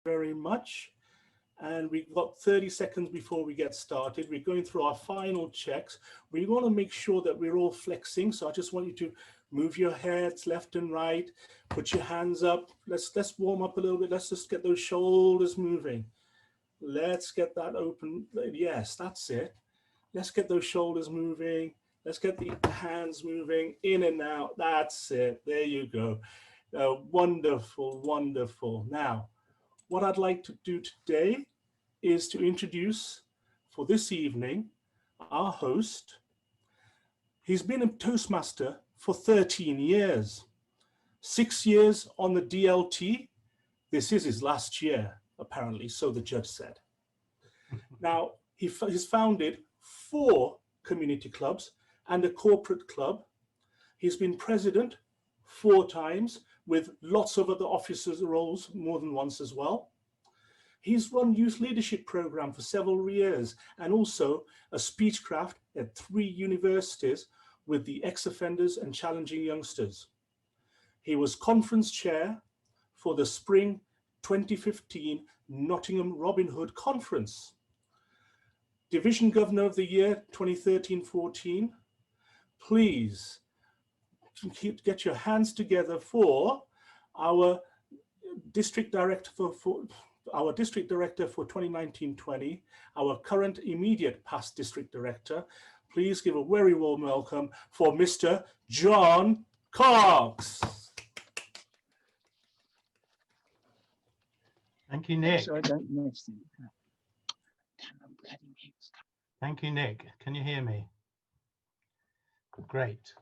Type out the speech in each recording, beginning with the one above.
very much. And we've got 30 seconds before we get started. We're going through our final checks. We want to make sure that we're all flexing. So I just want you to move your heads left and right, put your hands up. Let's warm up a little bit. Let's just get those shoulders moving. Let's get that open. Yes, that's it. Let's get those shoulders moving. Let's get the hands moving in and out. That's it. There you go. Wonderful, wonderful. Now, what I'd like to do today is to introduce for this evening our host. He's been a Toastmaster for 13 years, 6 years on the DLT. This is his last year, apparently, so the judge said. Now, he's founded 4 community clubs and a corporate club. He's been president 4 times with lots of other officers' roles, more than once as well. He's run youth leadership program for several years and also a speechcraft at 3 universities with the ex-offenders and challenging youngsters. He was conference chair for the spring 2015 Nottingham Robin Hood Conference. Division Governor of the Year 2013-14. Please get your hands together for our district director for 2019-20, our current immediate past district director. Please give a very warm welcome for Mr. John Cox. Thank you, Nick. So I don't miss them. Thank you, Nick. Can you hear me? Great.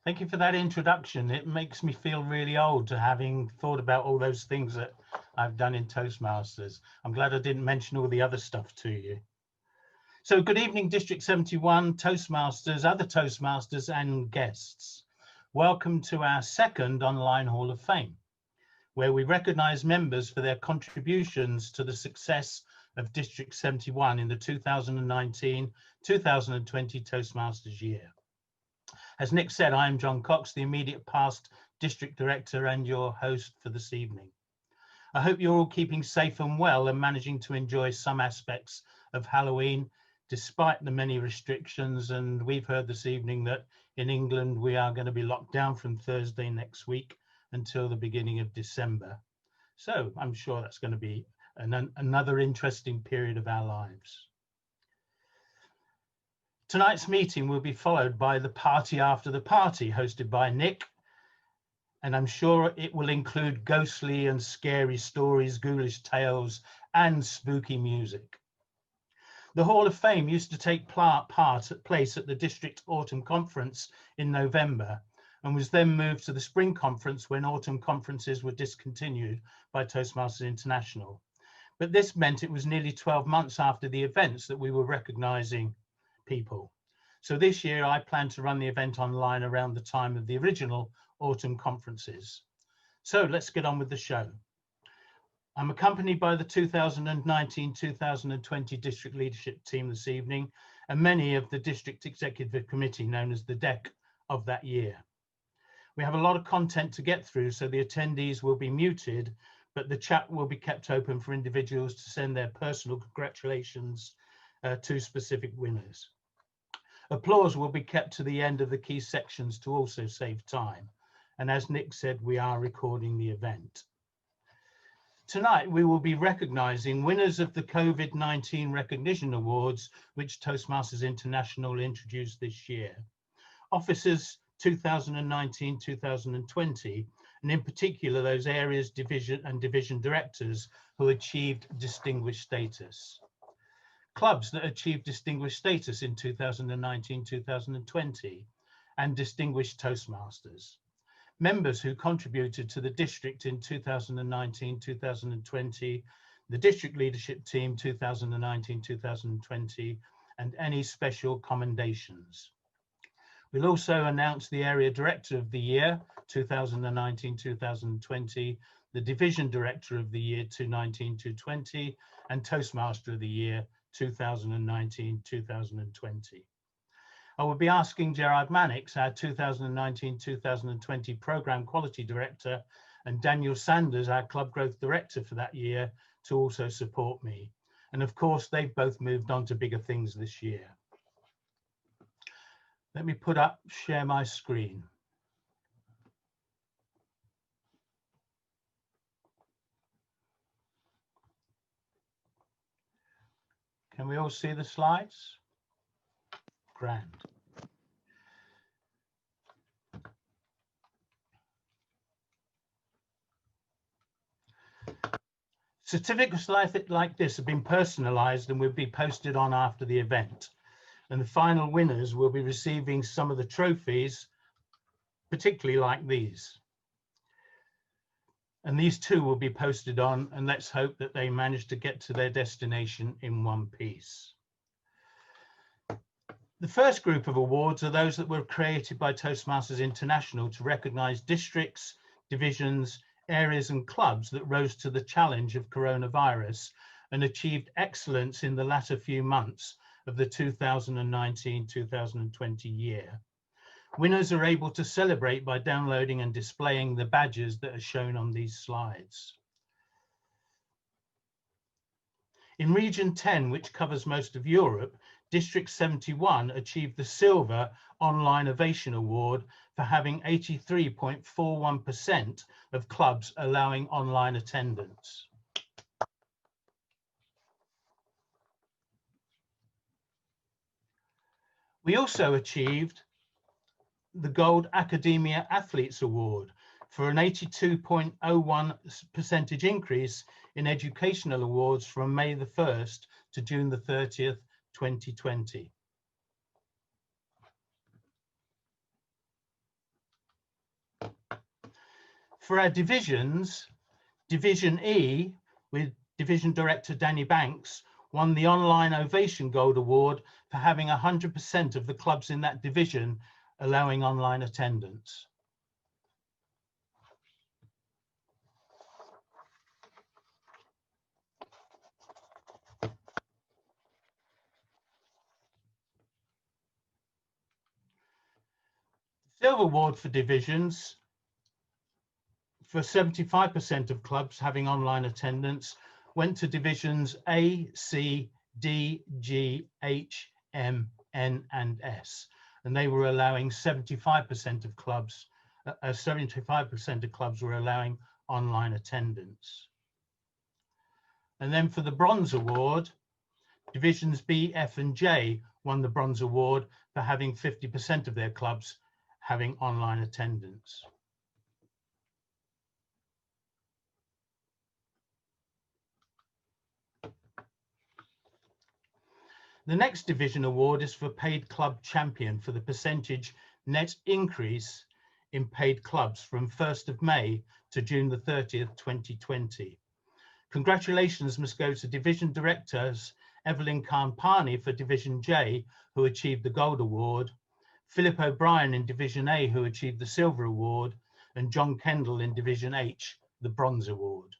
Thank you for that introduction. It makes me feel really old to having thought about all those things that I've done in Toastmasters. I'm glad I didn't mention all the other stuff to you. So good evening, District 71, Toastmasters, other Toastmasters and guests. Welcome to our 2nd online Hall of Fame, where we recognise members for their contributions to the success of District 71 in the 2019-2020 Toastmasters year. As Nick said, I am John Cox, the immediate past District Director and your host for this evening. I hope you're all keeping safe and well and managing to enjoy some aspects of Halloween despite the many restrictions. And we've heard this evening that in England we are going to be locked down from Thursday next week until the beginning of December. So I'm sure that's going to be another interesting period of our lives. Tonight's meeting will be followed by the party after the party, hosted by Nick, and I'm sure it will include ghostly and scary stories, ghoulish tales, and spooky music. The Hall of Fame used to take place at the District Autumn Conference in November, and was then moved to the Spring Conference when autumn conferences were discontinued by Toastmasters International. But this meant it was nearly 12 months after the events that we were recognising people. So this year I plan to run the event online around the time of the original autumn conferences. So let's get on with the show. I'm accompanied by the 2019-2020 district leadership team this evening and many of the district executive committee, known as the DEC, of that year. We have a lot of content to get through, so the attendees will be muted, but the chat will be kept open for individuals to send their personal congratulations to specific winners. Applause will be kept to the end of the key sections to also save time. And as Nick said, we are recording the event. Tonight, we will be recognising winners of the COVID-19 Recognition Awards, which Toastmasters International introduced this year. Officers 2019-2020, and in particular those areas division directors who achieved distinguished status. Clubs that achieved distinguished status in 2019-2020 and distinguished Toastmasters. Members who contributed to the district in 2019-2020, the district leadership team 2019-2020, and any special commendations. We'll also announce the area director of the year 2019-2020, the division director of the year 2019-2020, and Toastmaster of the year 2019-2020. I will be asking Gerard Mannix, our 2019-2020 Programme Quality Director, and Daniel Sanders, our Club Growth Director for that year, to also support me. And of course, they've both moved on to bigger things this year. Let me share my screen. Can we all see the slides? Grand. Certificates like this have been personalized and will be posted on after the event. And the final winners will be receiving some of the trophies, particularly like these. And these too will be posted on, and let's hope that they manage to get to their destination in one piece. The first group of awards are those that were created by Toastmasters International to recognize districts, divisions, areas and clubs that rose to the challenge of coronavirus and achieved excellence in the latter few months of the 2019-2020 year. Winners are able to celebrate by downloading and displaying the badges that are shown on these slides. In Region 10, which covers most of Europe, District 71 achieved the Silver Online Ovation Award for having 83.41% of clubs allowing online attendance. We also achieved the Gold Academia Athletes Award for an 82.01% increase in educational awards from May the 1st to June the 30th, 2020. For our divisions, Division E, with Division Director Danny Banks, won the Online Ovation Gold Award for having 100% of the clubs in that division allowing online attendance. The Silver Award for divisions, for 75% of clubs having online attendance, went to divisions A, C, D, G, H, M, N, and S. And they were allowing 75% of clubs, 75% of clubs were allowing online attendance. And then for the Bronze Award, divisions B, F, and J won the Bronze Award for having 50% of their clubs having online attendance. The next division award is for paid club champion for the percentage net increase in paid clubs from 1st of May to June the 30th, 2020. Congratulations must go to division directors Evelyn Kampani for Division J, who achieved the Gold Award, Philip O'Brien in Division A, who achieved the Silver Award, and John Kendall in Division H, the Bronze Award.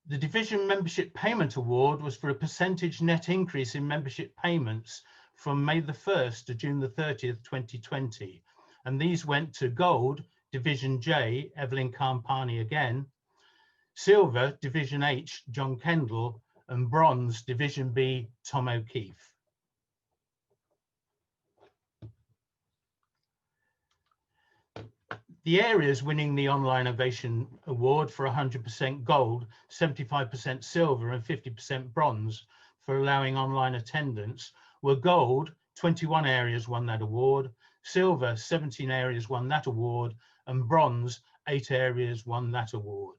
The Division Membership Payment Award was for a percentage net increase in membership payments from May the 1st to June the 30th, 2020. And these went to Gold, Division J, Evelyn Kampani again, Silver, Division H, John Kendall, and Bronze, Division B, Tom O'Keefe. The areas winning the Online Ovation Award for 100% gold, 75% silver and 50% bronze for allowing online attendance were gold, 21 areas won that award, silver, 17 areas won that award, and bronze, 8 areas won that award.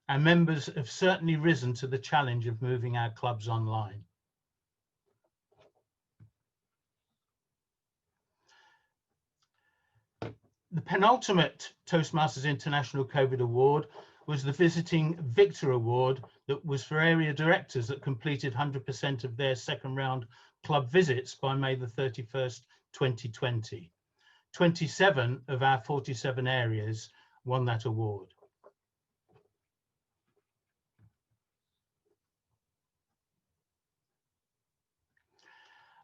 Our members have certainly risen to the challenge of moving our clubs online. The penultimate Toastmasters International COVID Award was the Visiting Victor Award that was for area directors that completed 100% of their second round club visits by May the 31st, 2020. 27 of our 47 areas won that award.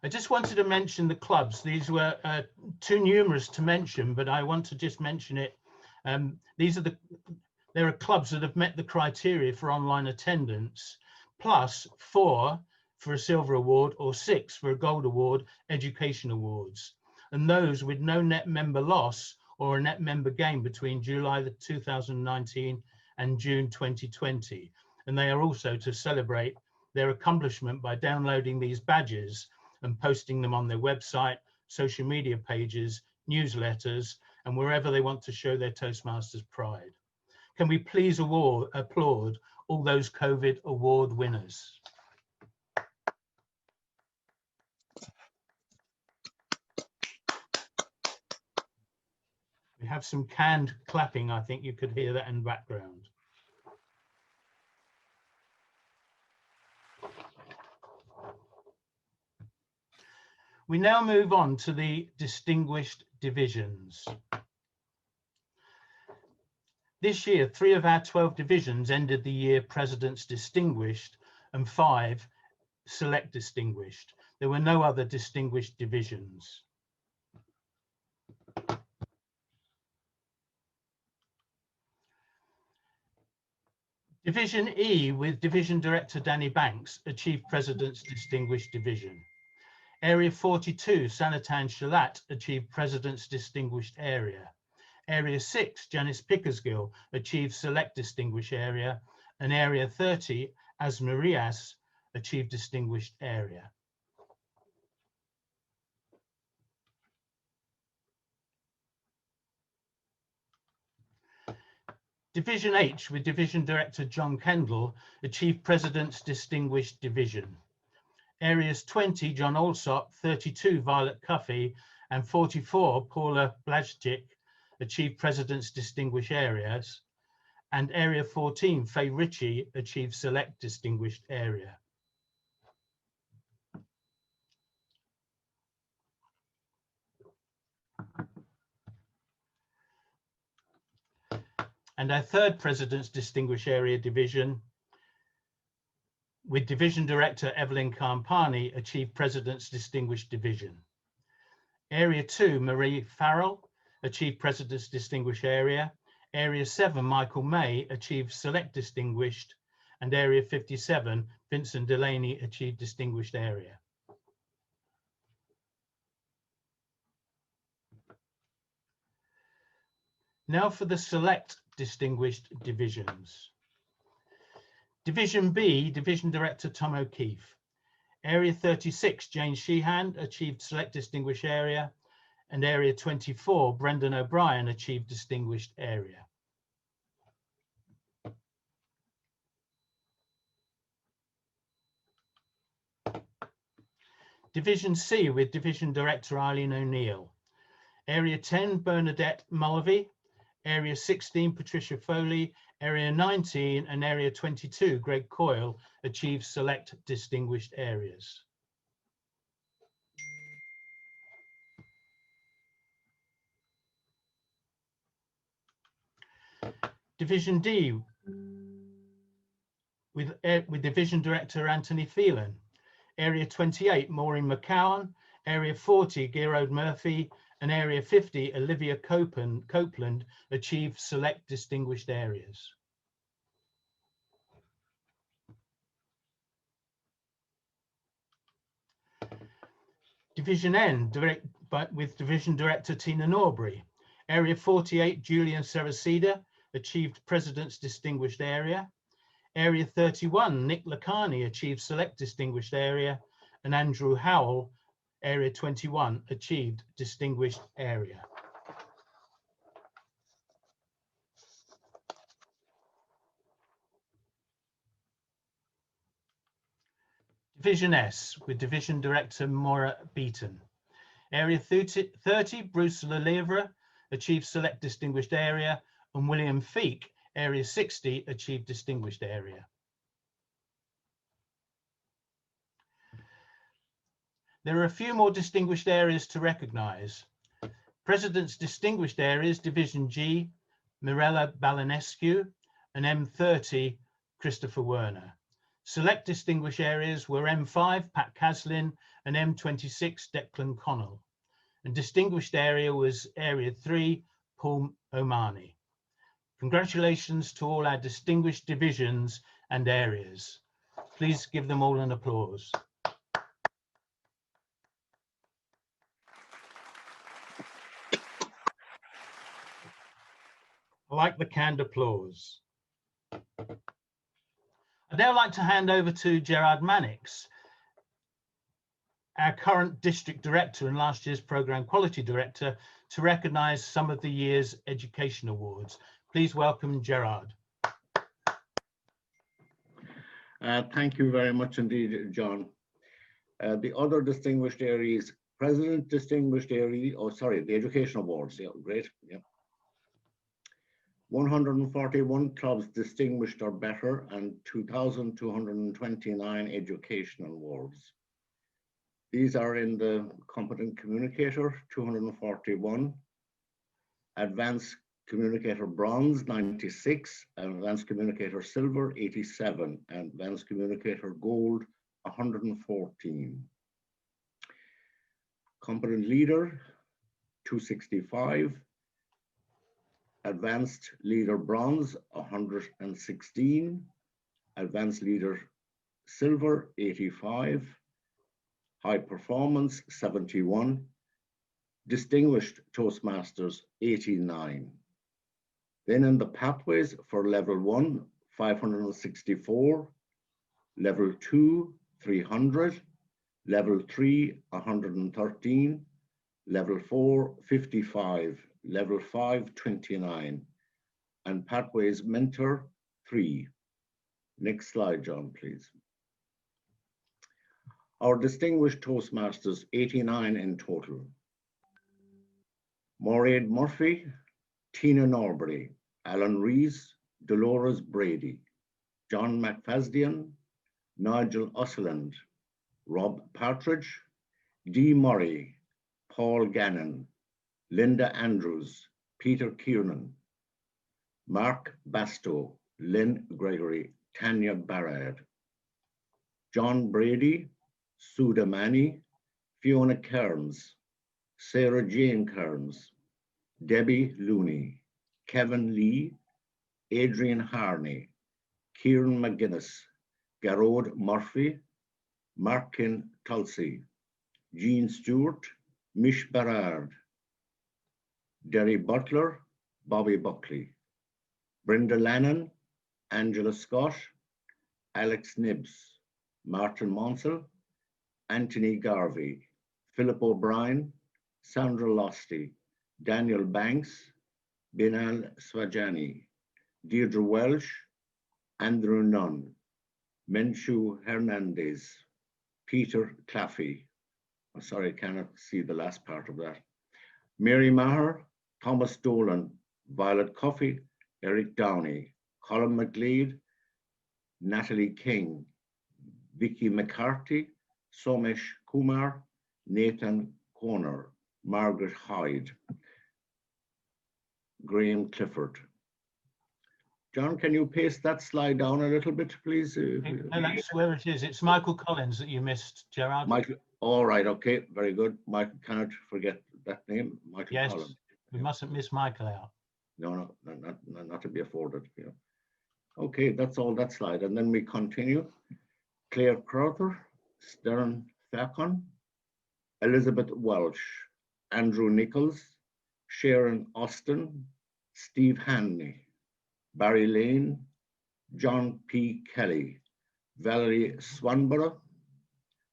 I just wanted to mention the clubs. These were too numerous to mention, but I want to just mention it. There are clubs that have met the criteria for online attendance, plus 4 for a silver award or 6 for a gold award, education awards. And those with no net member loss or a net member gain between July 2019 and June 2020. And they are also to celebrate their accomplishment by downloading these badges and posting them on their website, social media pages, newsletters, and wherever they want to show their Toastmasters pride. Can we please applaud all those COVID award winners? We have some canned clapping. I think you could hear that in the background. We now move on to the distinguished divisions. This year, 3 of our 12 divisions ended the year President's Distinguished and 5 Select Distinguished. There were no other distinguished divisions. Division E, with Division Director Danny Banks, achieved President's Distinguished Division. Area 42, Sanatan Shalat, achieved President's Distinguished Area. Area 6, Janice Pickersgill, achieved Select Distinguished Area, and Area 30, Asmarias, achieved Distinguished Area. Division H, with Division Director John Kendall, achieved President's Distinguished Division. Areas 20, John Alsop, 32, Violet Cuffey, and 44, Paula Blazchik, achieved President's Distinguished Areas, and Area 14, Faye Ritchie, achieved Select Distinguished Area. And our third President's Distinguished Area division, with Division Director Evelyn Kampani, achieved President's Distinguished Division. Area 2, Marie Farrell, achieved President's Distinguished Area. Area 7, Michael May, achieved Select Distinguished. And Area 57, Vincent Delaney, achieved Distinguished Area. Now for the Select Distinguished Divisions. Division B, Division Director Tom O'Keefe. Area 36, Jane Sheehan, achieved Select Distinguished Area, and Area 24, Brendan O'Brien, achieved Distinguished Area. Division C, with Division Director Eileen O'Neill. Area 10, Bernadette Mulvey. Area 16, Patricia Foley. Area 19 and Area 22, Greg Coyle, achieved Select Distinguished Areas. Division D, with Division Director Anthony Phelan. Area 28, Maureen McCowan. Area 40, Gerard Murphy. And Area 50, Olivia Copeland, achieved Select Distinguished Areas. Division N, with Division Director Tina Norbury. Area 48, Julian Saracida, achieved President's Distinguished Area. Area 31, Nick Lacani, achieved Select Distinguished Area. And Andrew Howell, Area 21, achieved Distinguished Area. Division S, with Division Director Maura Beaton. Area 30, Bruce Lelevre, achieved Select Distinguished Area, and William Feek, Area 60, achieved Distinguished Area. There are a few more distinguished areas to recognise. President's Distinguished Areas, Division G, Mirella Balanescu, and M30, Christopher Werner. Select distinguished areas were M5, Pat Caslin, and M26, Declan Connell. And distinguished area was Area 3, Paul Omani. Congratulations to all our distinguished divisions and areas. Please give them all an applause. I like the canned applause. I'd now like to hand over to Gerard Mannix, our current district director and last year's programme quality director, to recognise some of the year's education awards. Please welcome Gerard. Thank you very much indeed, John. The other distinguished areas, President Distinguished Area, the Education Awards, yeah, great, yeah. 141 clubs distinguished or better, and 2,229 educational awards. These are in the Competent Communicator, 241, Advanced Communicator Bronze, 96, Advanced Communicator Silver, 87, and Advanced Communicator Gold, 114. Competent Leader, 265, Advanced Leader Bronze, 116, Advanced Leader Silver, 85, High Performance, 71, Distinguished Toastmasters, 89. Then in the pathways for Level 1, 564, Level 2, 300, Level 3, 113, Level 4, 55, Level 5, 29, and Pathways Mentor, 3. Next slide, John, please. Our distinguished Toastmasters, 89 in total. Mairead Murphy, Tina Norbury, Alan Rees, Dolores Brady, John McFasdian, Nigel Usseland, Rob Partridge, Dee Murray, Paul Gannon, Linda Andrews, Peter Kiernan, Mark Bastow, Lynn Gregory, Tanya Barrad, John Brady, Suda Mani, Fiona Kearns, Sarah Jane Kearns, Debbie Looney, Kevin Lee, Adrian Harney, Kieran McGuinness, Garrod Murphy, Markin Tulsi, Jean Stewart, Mish Berard, Derry Butler, Bobby Buckley, Brenda Lannon, Angela Scott, Alex Nibbs, Martin Monsell, Anthony Garvey, Philip O'Brien, Sandra Losty, Daniel Banks, Binal Swajani, Deirdre Welsh, Andrew Nunn, Menshu Hernandez, Peter Claffey. I'm sorry, I cannot see the last part of that. Mary Maher, Thomas Dolan, Violet Coffey, Eric Downey, Colin McLeod, Natalie King, Vicky McCarthy, Somesh Kumar, Nathan Corner, Margaret Hyde, Graham Clifford. John, can you paste that slide down a little bit, please? No, that's where it is. It's Michael Collins that you missed, Gerard. Michael, all right, okay, very good. Michael, cannot forget that name, Michael Yes, Collins. we mustn't miss Michael out. No, not to be afforded. You know. Okay, that's all that slide. And then we continue. Claire Crowther, Stern Thakon, Elizabeth Welsh, Andrew Nichols, Sharon Austin, Steve Hanley, Barry Lane, John P. Kelly, Valerie Swanborough,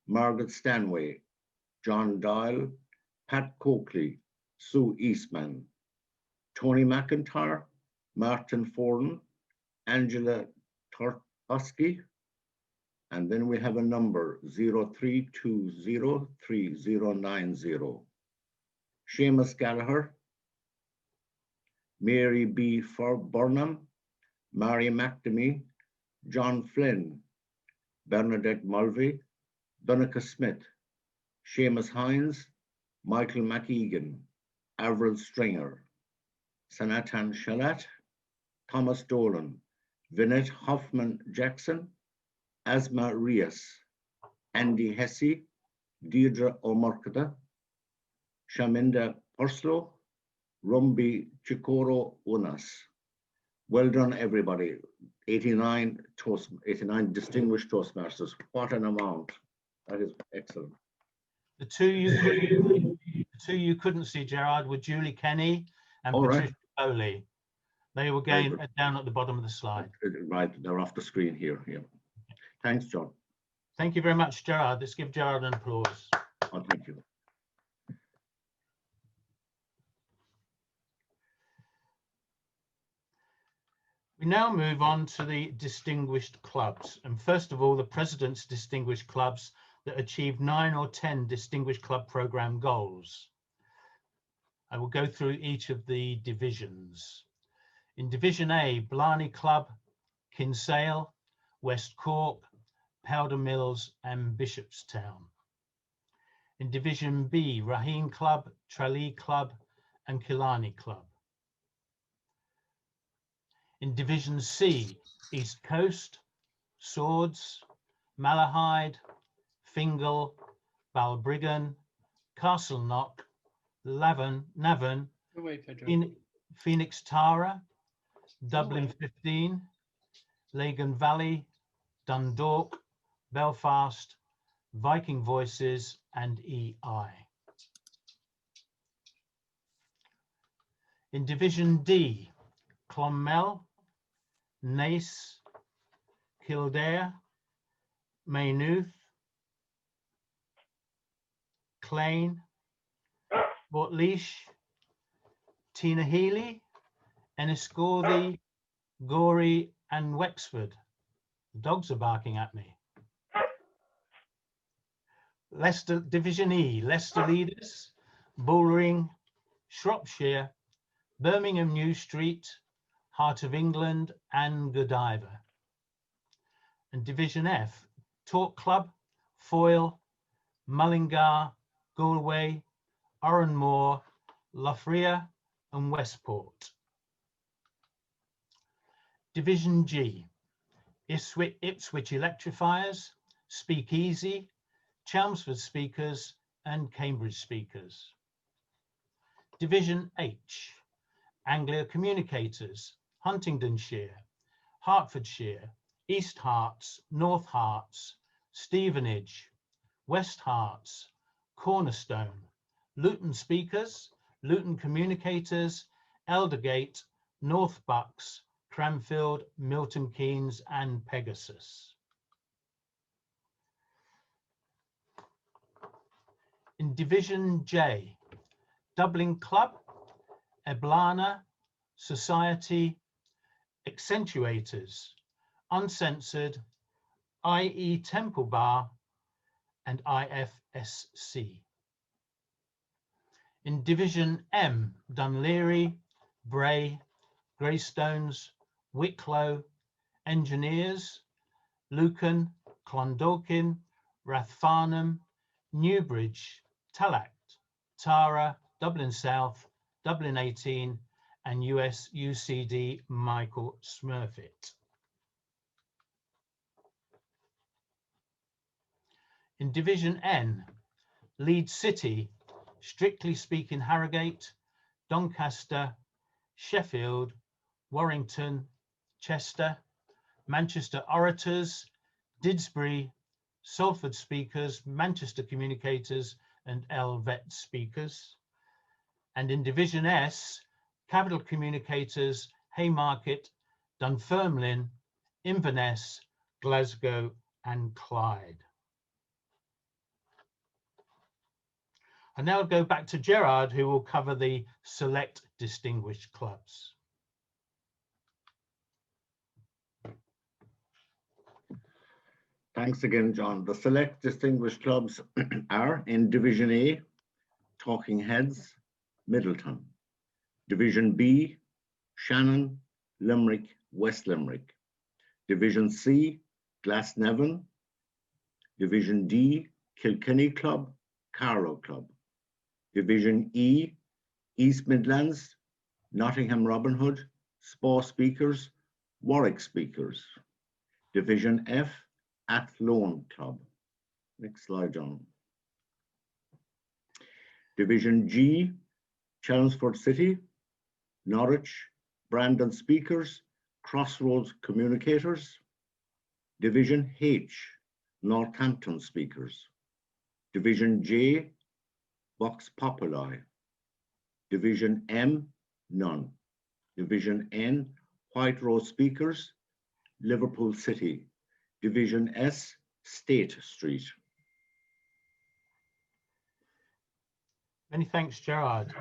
Margaret Stanway, John Doyle, Pat Coakley, Sue Eastman, Tony McIntyre, Martin Forden, Angela Tortosky, and then we have a number 03203090. Seamus Gallagher, Mary B. Burnham, Mary McNamee, John Flynn, Bernadette Mulvey, Donica Smith, Seamus Hines, Michael McEgan, Avril Stringer, Sanatan Shalat, Thomas Dolan, Vinette Hoffman Jackson, Asma Rias, Andy Hesse, Deirdre O'Murcada, Shaminda Purslow, Rumbi Chikoro Unas. Well done, everybody. 89 distinguished Toastmasters. What an amount. That is excellent. The two you couldn't see, Gerard, were Julie Kenny and All Patricia right. Foley. They were Very again good. down at the bottom of the slide. Right, they're off the screen here. Yeah. Thanks, John. Thank you very much, Gerard. Let's give Gerard an applause. Oh, thank you. We now move on to the distinguished clubs. And first of all, the president's distinguished clubs that achieved 9 or 10 distinguished club program goals. I will go through each of the divisions. In Division A, Blarney Club, Kinsale, West Cork, Powder Mills and Bishopstown. In Division B, Raheen Club, Tralee Club and Killarney Club. In Division C, East Coast, Swords, Malahide, Fingal, Balbriggan, Castleknock, Navan, Phoenix Tara, Dublin 15, Lagan Valley, Dundalk, Belfast, Viking Voices and EI. In Division D, Clonmel, Naas, Kildare, Maynooth, Clane, Portlaoise, Tinahely, Enniscorthy, Gorey and Wexford. The dogs are barking at me. Leicester, Division E, Leicester Leaders, Bullring, Shropshire, Birmingham New Street, Heart of England and Godiva. And Division F, Torque Club, Foyle, Mullingar, Galway, Oranmore, Loughrea and Westport. Division G, Ipswich Electrifiers, Speakeasy, Chelmsford Speakers and Cambridge Speakers. Division H, Anglia Communicators, Huntingdonshire, Hertfordshire, East Herts, North Herts, Stevenage, West Herts, Cornerstone, Luton Speakers, Luton Communicators, Eldergate, North Bucks, Cranfield, Milton Keynes and Pegasus. In Division J, Dublin Club, Eblana, Society, Accentuators, Uncensored, IE Temple Bar and IFSC. In Division M, Dunleary, Bray, Greystones, Wicklow, Engineers, Lucan, Clondalkin, Rathfarnham, Newbridge, Tallaght, Tara, Dublin South, Dublin 18 and US UCD Michael Smurfit. In Division N, Leeds City, Strictly Speaking Harrogate, Doncaster, Sheffield, Warrington, Chester, Manchester Orators, Didsbury, Salford Speakers, Manchester Communicators and Elvet Speakers. And in Division S, Capital Communicators, Haymarket, Dunfermline, Inverness, Glasgow and Clyde. And now I'll go back to Gerard, who will cover the select distinguished clubs. Thanks again, John. The select distinguished clubs are in Division A, Talking Heads, Middleton. Division B, Shannon, Limerick, West Limerick. Division C, Glasnevin. Division D, Kilkenny Club, Carlow Club. Division E, East Midlands, Nottingham Robin Hood, Spa Speakers, Warwick Speakers. Division F, Athlone Club. Next slide, John. Division G, Chelmsford City, Norwich, Brandon Speakers, Crossroads Communicators. Division H, Northampton Speakers. Division J, Vox Populi. Division M, none. Division N, White Rose Speakers, Liverpool City. Division S, State Street. Many thanks, Gerard.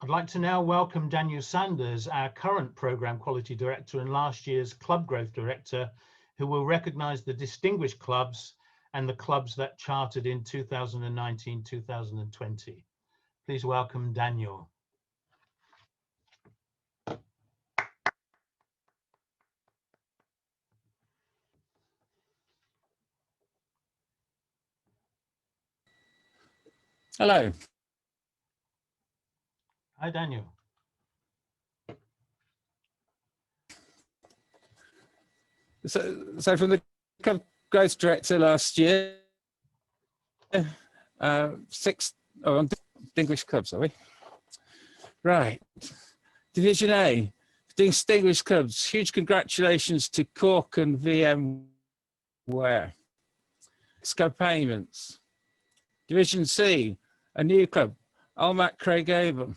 I'd like to now welcome Daniel Sanders, our current Programme Quality Director and last year's Club Growth Director, who will recognise the distinguished clubs and the clubs that chartered in 2019-2020. Please welcome Daniel. Hello. Hi, Daniel. So from the Club Growth Director last year, six distinguished clubs, are we? Right. Division A, distinguished clubs. Huge congratulations to Cork and VMware. Scope Payments. Division C, a new club, Almac Craig Avon.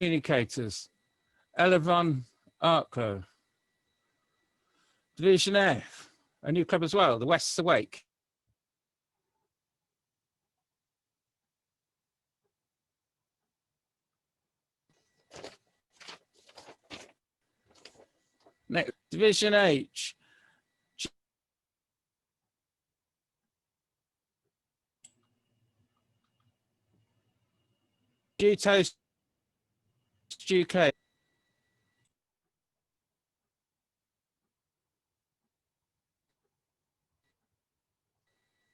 Communicators, Elevon Arklow. Division F, a new club as well, the West's Awake. Next, Division H, Toastmasters UK.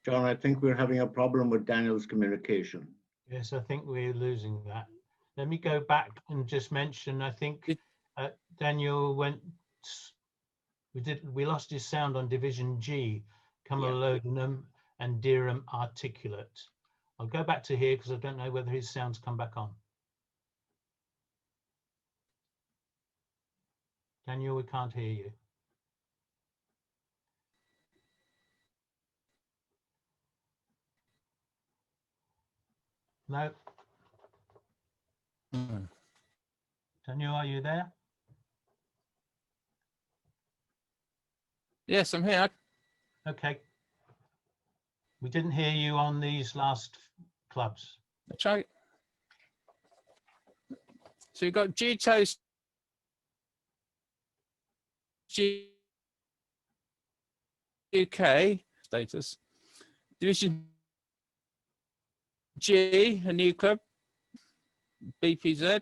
John, I think we're having a problem with Daniel's communication. Yes, I think we're losing that. Let me go back and just mention, I think Daniel we lost his sound on Division G, Camalodunum and Dirham Articulate. I'll go back to here because I don't know whether his sound's come back on. Daniel, we can't hear you. No. Daniel, are you there? Yes, I'm here. Okay. We didn't hear you on these last clubs. That's right. So you've got G-Toast UK status. Division G, a new club, BPZ.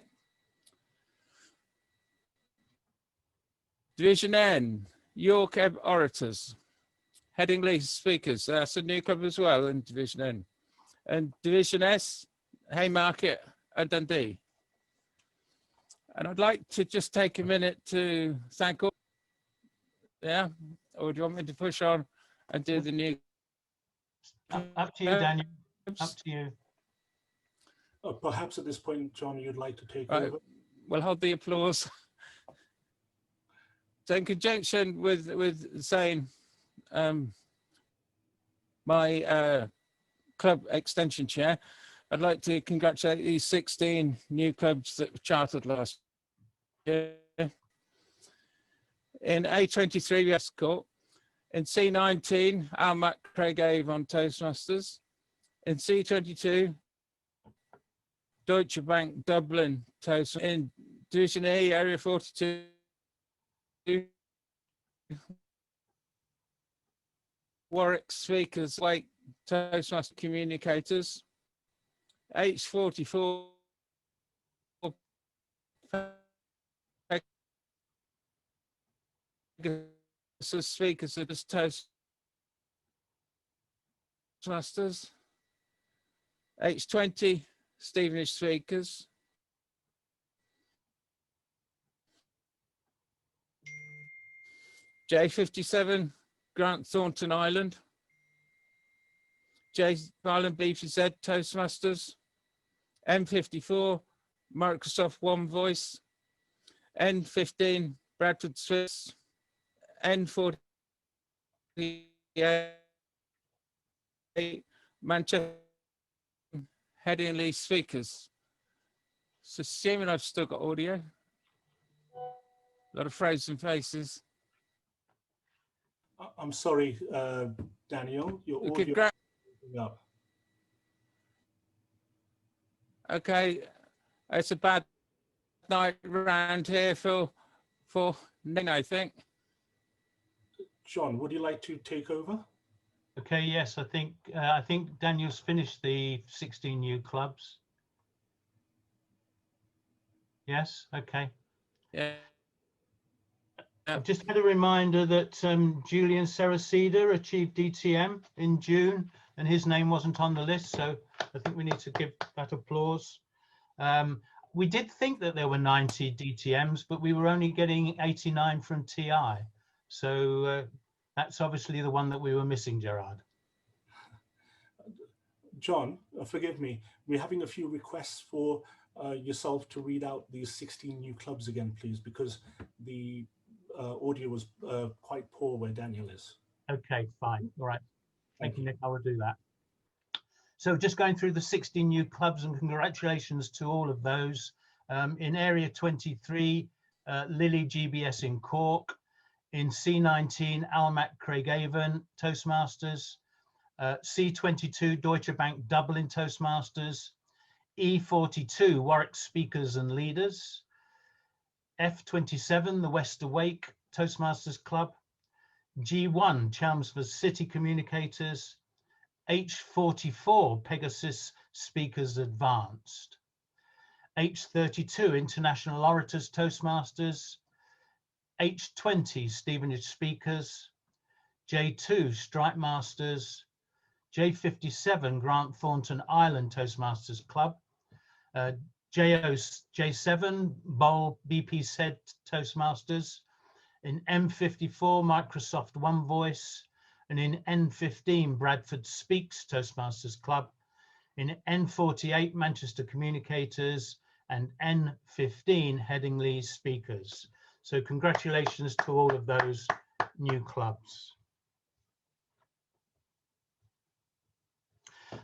Division N, York Ebb Orators. Headingley Speakers, that's a new club as well in Division N. And Division S, Haymarket and Dundee. And I'd like to just take a minute to thank all, or do you want me to push on and do the new? Up to you, Daniel, up to you. Perhaps at this point, John, you'd like to take Right. over. We'll hold the applause. So in conjunction with saying my club extension chair, I'd like to congratulate these 16 new clubs that were chartered last year. In A23, we have Court. In C19, Almac Craig Avon Toastmasters. In C22, Deutsche Bank Dublin Toastmasters. In Division E, Area 42, Warwick Speakers, Wake Toastmaster Communicators. H44, Speakers of Toastmasters. H20, Stevenage Speakers. J57, Grant Thornton Island. J Island BPZ Toastmasters. M54, Microsoft One Voice. N15, Bradford Swiss. N48, Manchester Headingley Speakers. So assuming I've still got audio. A lot of frozen faces. I'm sorry, Daniel, your Okay, audio great. is breaking up. Okay, it's a bad night around here for Ning, I think. John, would you like to take over? Okay, yes, I think Daniel's finished the 16 new clubs. Yes, okay. Yeah. I've just had a reminder that Julian Saracida achieved DTM in June, and his name wasn't on the list, so I think we need to give that applause. We did think that there were 90 DTMs, but we were only getting 89 from TI. So that's obviously the one that we were missing, Gerard. John, forgive me, we're having a few requests for yourself to read out these 16 new clubs again, please, because the audio was quite poor where Daniel is. Okay, fine. All right. Thank you, Nick. I will do that. So just going through the 16 new clubs, and congratulations to all of those. In Area 23, Lily GBS in Cork. In C19, Almac Craigavon Toastmasters. C22, Deutsche Bank Dublin Toastmasters. E42, Warwick Speakers and Leaders. F27, the West Awake Toastmasters Club. G1, Chelmsford City Communicators. H44, Pegasus Speakers Advanced. H32, International Orators Toastmasters. H20, Stevenage Speakers. J2, Stripe Masters. J57, Grant Thornton Island Toastmasters Club. J7, Bowl BPZ Toastmasters. In M54, Microsoft One Voice. And in N15, Bradford Speaks Toastmasters Club. In N48, Manchester Communicators. And N15, Headingley Speakers. So congratulations to all of those new clubs.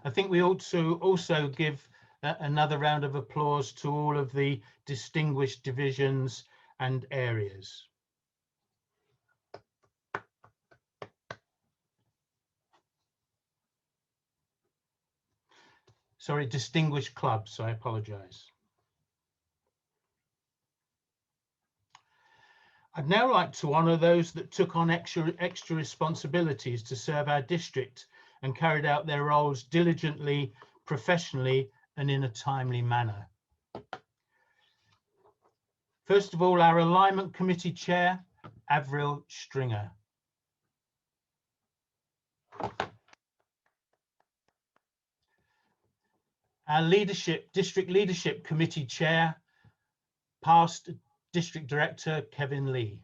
I think we ought to also give another round of applause to all of the distinguished divisions and areas. Sorry, distinguished clubs, I apologize. I'd now like to honour those that took on extra responsibilities to serve our district and carried out their roles diligently, professionally, and in a timely manner. First of all, our Alignment Committee Chair, Avril Stringer. Our District Leadership Committee Chair, past District Director, Kevin Lee.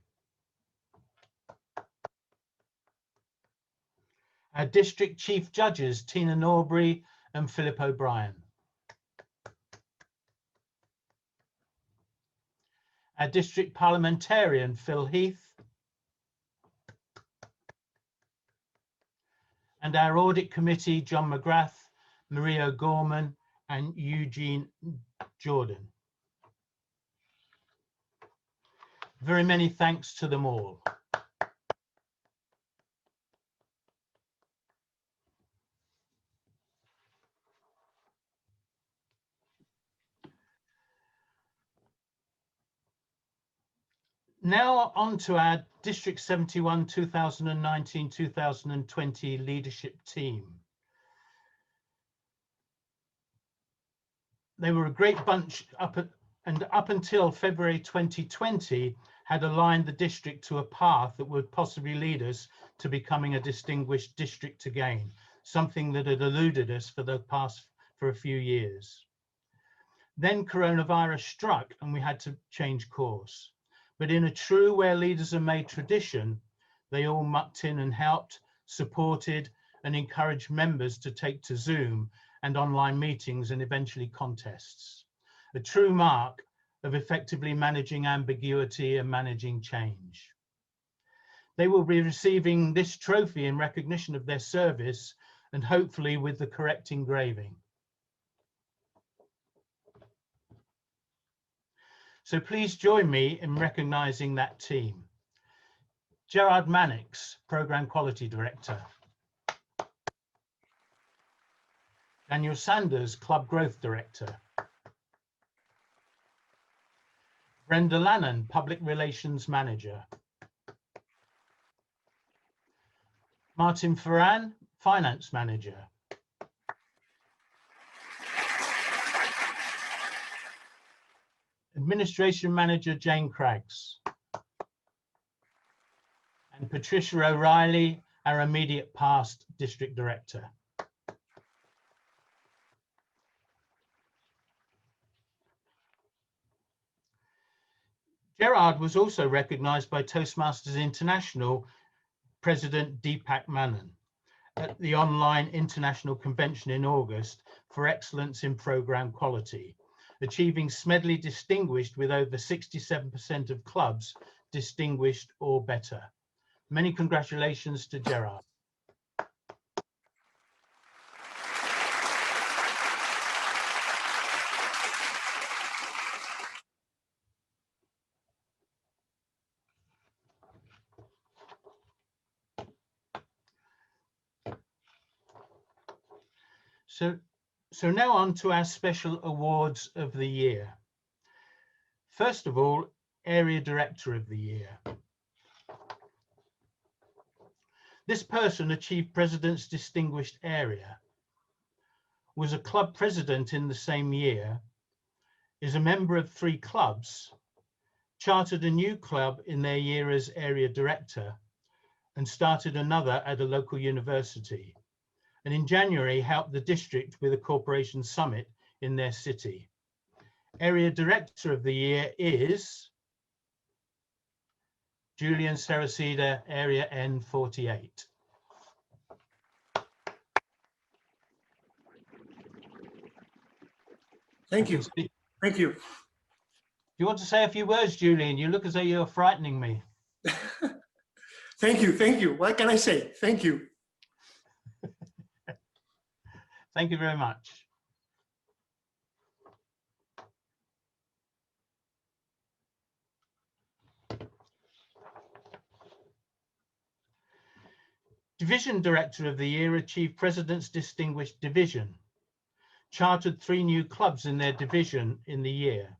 Our District Chief Judges, Tina Norbury and Philip O'Brien. Our District Parliamentarian, Phil Heath. And our Audit Committee, John McGrath, Maria Gorman and Eugene Jordan. Very many thanks to them all. Now on to our District 71 2019-2020 leadership team. They were a great bunch up until February 2020 had aligned the district to a path that would possibly lead us to becoming a distinguished district again, something that had eluded us for a few years. Then coronavirus struck and we had to change course. But in a true where leaders are made tradition, They all mucked in and helped, supported, and encouraged members to take to Zoom and online meetings and eventually contests. A true mark of effectively managing ambiguity and managing change. They will be receiving this trophy in recognition of their service and hopefully with the correct engraving. So please join me in recognizing that team. Gerard Mannix, Program Quality Director. Daniel Sanders, Club Growth Director. Brenda Lannon, Public Relations Manager. Martin Ferran, Finance Manager. Administration Manager Jane Craggs. And Patricia O'Reilly, our immediate past District Director. Gerard was also recognised by Toastmasters International President Deepak Manan at the online international convention in August for excellence in programme quality, achieving Smedley Distinguished with over 67% of clubs distinguished or better. Many congratulations to Gerard. So now on to our special awards of the year. First of all, Area Director of the Year. This person achieved President's Distinguished Area, was a club president in the same year, is a member of 3 clubs, chartered a new club in their year as Area Director, and started another at a local university. And in January helped the district with a corporation summit in their city. Area Director of the Year is Julian Saracida, Area N48. Thank you. Thank you. Do you want to say a few words, Julian? You look as though you're frightening me. Thank you. Thank you. What can I say? Thank you. Thank you very much. Division Director of the Year achieved President's Distinguished Division, chartered 3 new clubs in their division in the year.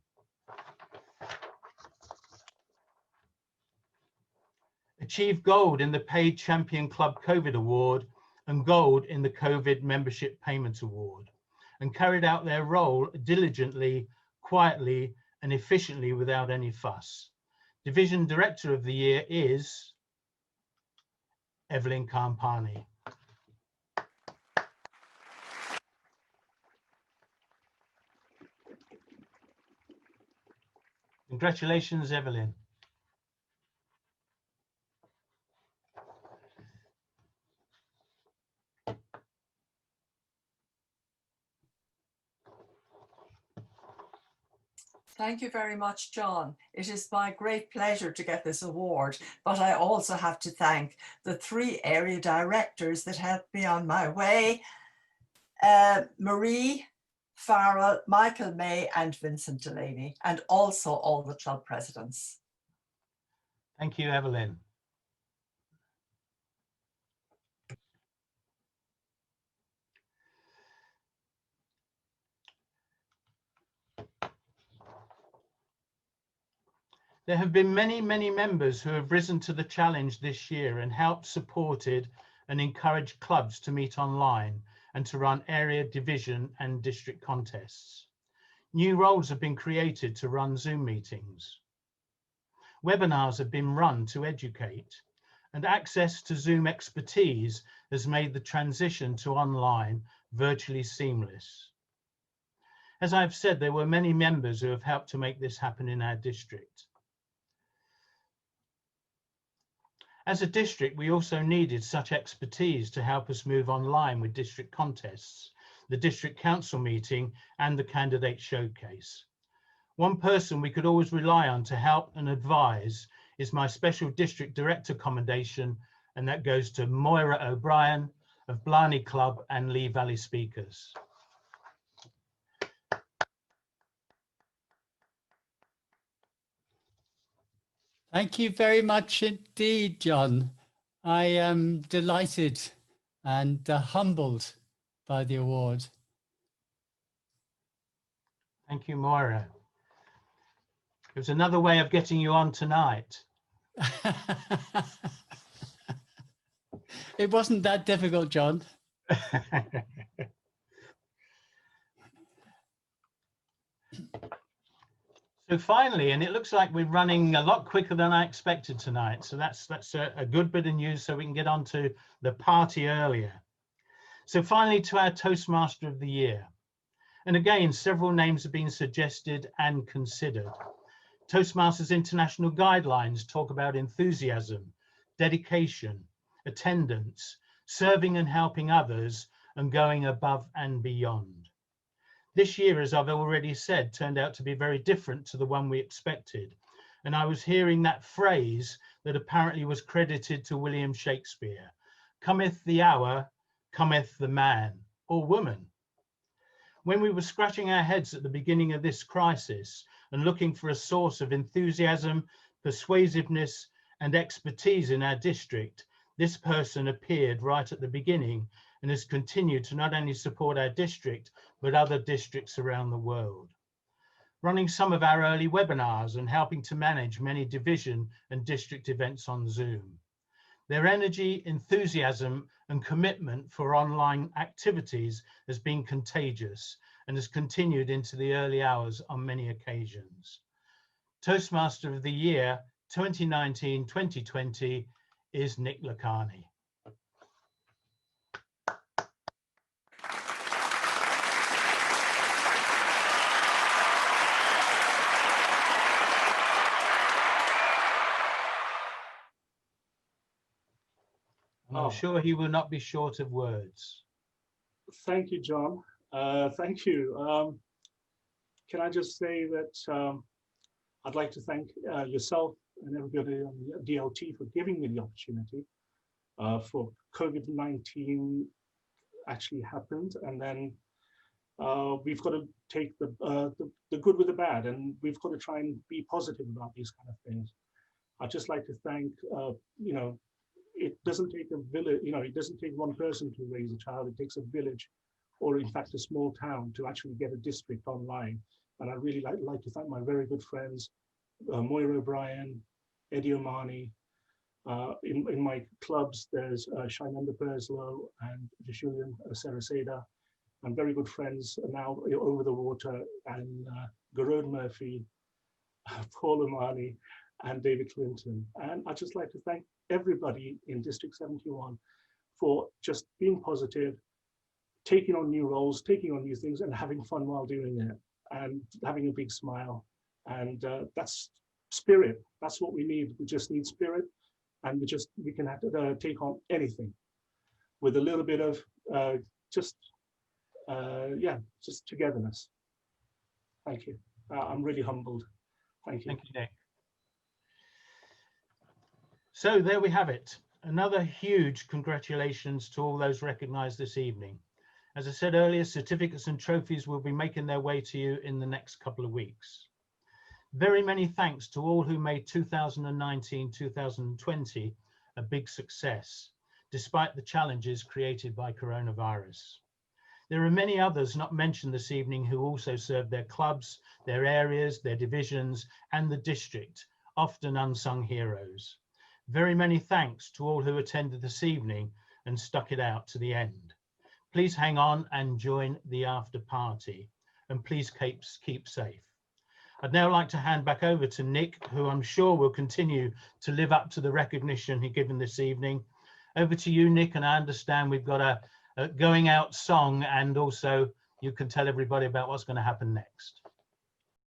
Achieved gold in the Paid Champion Club COVID Award and gold in the COVID Membership Payments Award, and carried out their role diligently, quietly, and efficiently without any fuss. Division Director of the Year is Evelyn Campani. Congratulations, Evelyn. Thank you very much, John. It is my great pleasure to get this award, but I also have to thank the 3 area directors that helped me on my way, Marie, Farrell, Michael May, and Vincent Delaney, and also all the club presidents. Thank you, Evelyn. There have been many members who have risen to the challenge this year and helped, supported, and encouraged clubs to meet online and to run area, division, and district contests. New roles have been created to run Zoom meetings. Webinars have been run to educate, and access to Zoom expertise has made the transition to online virtually seamless. As I've said, there were many members who have helped to make this happen in our district. As a district, we also needed such expertise to help us move online with district contests, the district council meeting, and the candidate showcase. One person we could always rely on to help and advise is my special district director commendation, and that goes to Moira O'Brien of Blarney Club and Lee Valley Speakers. Thank you very much indeed, John. I am delighted and humbled by the award. Thank you, Moira. It was another way of getting you on tonight. It wasn't that difficult, John. So finally, and it looks like we're running a lot quicker than I expected tonight. So that's a good bit of news, so we can get on to the party earlier. So finally, to our Toastmaster of the Year. And again, several names have been suggested and considered. Toastmasters International Guidelines talk about enthusiasm, dedication, attendance, serving and helping others, and going above and beyond. This year, as I've already said, turned out to be very different to the one we expected. And I was hearing that phrase that apparently was credited to William Shakespeare: cometh the hour, cometh the man or woman. When we were scratching our heads at the beginning of this crisis and looking for a source of enthusiasm, persuasiveness, and expertise in our district, this person appeared right at the beginning and has continued to not only support our district, but other districts around the world. Running some of our early webinars and helping to manage many division and district events on Zoom. Their energy, enthusiasm, and commitment for online activities has been contagious and has continued into the early hours on many occasions. Toastmaster of the Year 2019-2020 is Nick Lacani. I'm sure he will not be short of words. Thank you, John. Thank you. Can I just say that I'd like to thank yourself and everybody on the DLT for giving me the opportunity for COVID-19 actually happened, and then we've got to take the good with the bad, and we've got to try and be positive about these kind of things. I'd just like to thank, you know, it doesn't take a village, you know, it doesn't take one person to raise a child. It takes a village, or in fact a small town, to actually get a district online. And I really like to thank my very good friends, Moira O'Brien, Eddie Omani. In my clubs, there's Shainanda Perslow and Julian Saraseda, and very good friends now over the water, and Garode Murphy, Paul Omani, and David Clinton. And I'd just like to thank everybody in District 71 for just being positive, taking on new roles, taking on new things, and having fun while doing it, and having a big smile. And that's spirit. That's what we need. We just need spirit, and we can have to take on anything with a little bit of just togetherness. Thank you. I'm really humbled. Thank you. Thank you, Nick. So there we have it. Another huge congratulations to all those recognized this evening. As I said earlier, certificates and trophies will be making their way to you in the next couple of weeks. Very many thanks to all who made 2019-2020 a big success, despite the challenges created by coronavirus. There are many others not mentioned this evening who also served their clubs, their areas, their divisions, and the district, often unsung heroes. Very many thanks to all who attended this evening and stuck it out to the end. Please hang on and join the after party, and please keep safe. I'd now like to hand back over to Nick, who I'm sure will continue to live up to the recognition he's given this evening. Over to you, Nick, and I understand we've got a going out song, and also you can tell everybody about what's going to happen next.